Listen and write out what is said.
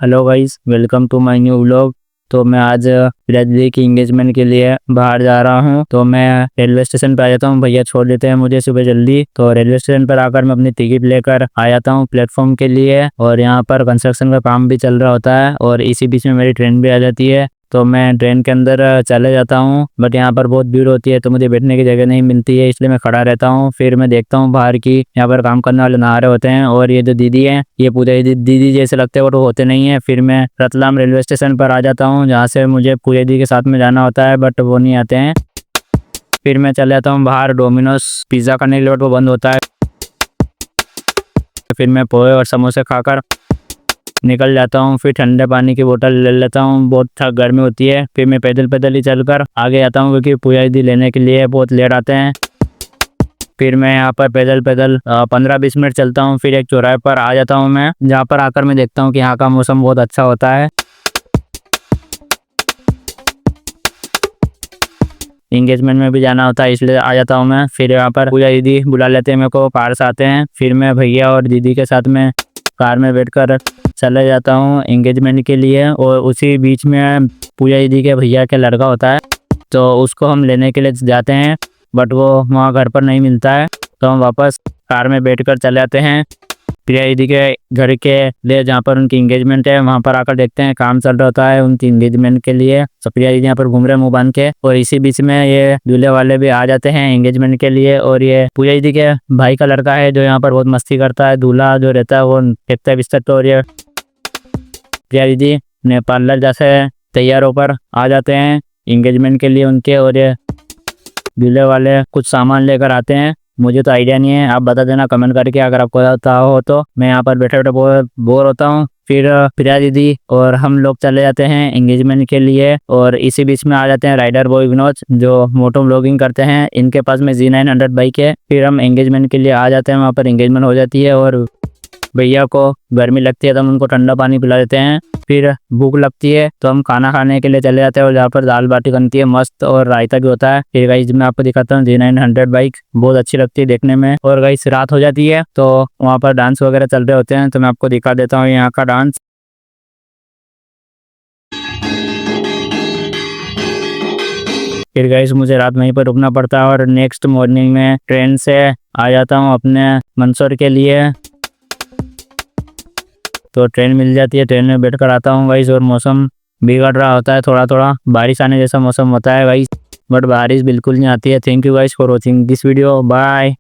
Hello guys, welcome to my new vlog. तो मैं आज ब्रदरी की एंगेजमेंट के लिए बाहर जा रहा हूँ। तो मैं रेलवे स्टेशन पर आ जाता हूँ, भैया छोड़ देते हैं मुझे सुबह जल्दी। तो रेलवे स्टेशन पर आकर मैं अपनी टिकट लेकर आ जाता हूँ प्लेटफॉर्म के लिए। और यहाँ पर कंस्ट्रक्शन का काम भी चल रहा होता है और इसी बीच में मेरी ट्रेन भी आ जाती है। तो मैं ट्रेन के अंदर चले जाता हूँ, बट यहाँ पर बहुत भीड़ होती है तो मुझे बैठने की जगह नहीं मिलती है, इसलिए मैं खड़ा रहता हूँ। फिर मैं देखता हूँ बाहर की, यहाँ पर काम करने वाले नहा रहे होते हैं और ये जो दीदी हैं ये पूजा दीदी जैसे लगते हैं, वो होते नहीं है। फिर मैं रतलाम रेलवे स्टेशन पर आ जाता हूँ, जहाँ से मुझे पूजा दीदी के साथ में जाना होता है, बट वो नहीं आते हैं। फिर मैं चले जाता हूँ बाहर डोमिनोज पिज़्ज़ा करने के लिए, बट वो बंद होता है। फिर मैं पोहे और समोसे खाकर निकल जाता हूँ। फिर ठंडे पानी की बोतल ले लेता हूँ, बहुत गर्मी होती है। फिर मैं पैदल पैदल ही चलकर आगे जाता हूँ, क्योंकि पूजा दीदी लेने के लिए बहुत लेट आते हैं। फिर मैं यहाँ पर पैदल पैदल 15-20 मिनट चलता हूँ। फिर एक चौराहे पर आ जाता हूँ मैं, जहाँ पर आकर मैं देखता हूँ कि यहाँ का मौसम बहुत अच्छा होता है। इंगेजमेंट में भी जाना होता है, इसलिए आ जाता हूँ मैं। फिर यहाँ पर पूजा दीदी बुला लेते हैं मेरे को, पार्स आते हैं। फिर मैं भैया और दीदी के साथ में कार में बैठकर चले जाता हूँ एंगेजमेंट के लिए। और उसी बीच में पूजा दीदी के भैया के लड़का होता है, तो उसको हम लेने के लिए जाते हैं, बट वो वहाँ घर पर नहीं मिलता है। तो हम वापस कार में बैठकर चले जाते हैं प्रिया दीदी के घर के लिए, जहाँ पर उनकी एंगेजमेंट है। वहाँ पर आकर देखते हैं काम चल रहा होता है उनकी एंगेजमेंट के लिए। तो प्रिया दीदी यहाँ पर घूम रहे मुँह बांध के, और इसी बीच में ये दूल्हे वाले भी आ जाते हैं एंगेजमेंट के लिए। और ये पूजा दीदी के भाई का लड़का है, जो यहाँ पर बहुत मस्ती करता है। दूल्हा जो रहता है वो फेंकता है बिस्तर पे, और ये प्रिया दीदी ने पार्लर जैसे तैयार होकर आ जाते हैं एंगेजमेंट के लिए उनके। और ये दूल्हे वाले कुछ सामान लेकर आते हैं, मुझे तो आइडिया नहीं है, आप बता देना कमेंट करके अगर आपको पता हो तो। मैं यहाँ पर बैठे बैठे बहुत बोर होता हूँ। फिर प्रिया दीदी और हम लोग चले जाते हैं एंगेजमेंट के लिए। और इसी बीच में आ जाते हैं राइडर बॉय विनोद, जो मोटो व्लॉगिंग करते हैं। इनके पास में Z900 बाइक है। फिर हम एंगेजमेंट के लिए आ जाते हैं, वहाँ पर एंगेजमेंट हो जाती है। और भैया को गर्मी लगती है तो हम उनको ठंडा पानी पिला देते हैं। फिर भूख लगती है तो हम खाना खाने के लिए चले जाते हैं, और जहाँ पर दाल बाटी बनती है मस्त, और रायता भी होता है। फिर गाइस मैं आपको दिखाता हूँ Z900 बाइक, बहुत अच्छी लगती है देखने में। और गाइस रात हो जाती है तो वहाँ पर डांस वगैरह चल रहे होते हैं, तो मैं आपको दिखा देता हूँ यहाँ का डांस। फिर गाइस मुझे रात वहीं पर रुकना पड़ता है, और नेक्स्ट मॉर्निंग में ट्रेन से आ जाता हूँ अपने मंदसौर के लिए। तो ट्रेन मिल जाती है, ट्रेन में बैठकर आता हूँ गाइस। और मौसम बिगड़ रहा होता है, थोड़ा थोड़ा बारिश आने जैसा मौसम होता है गाइस, बट बारिश बिल्कुल नहीं आती है। Thank you guys for watching this video, bye.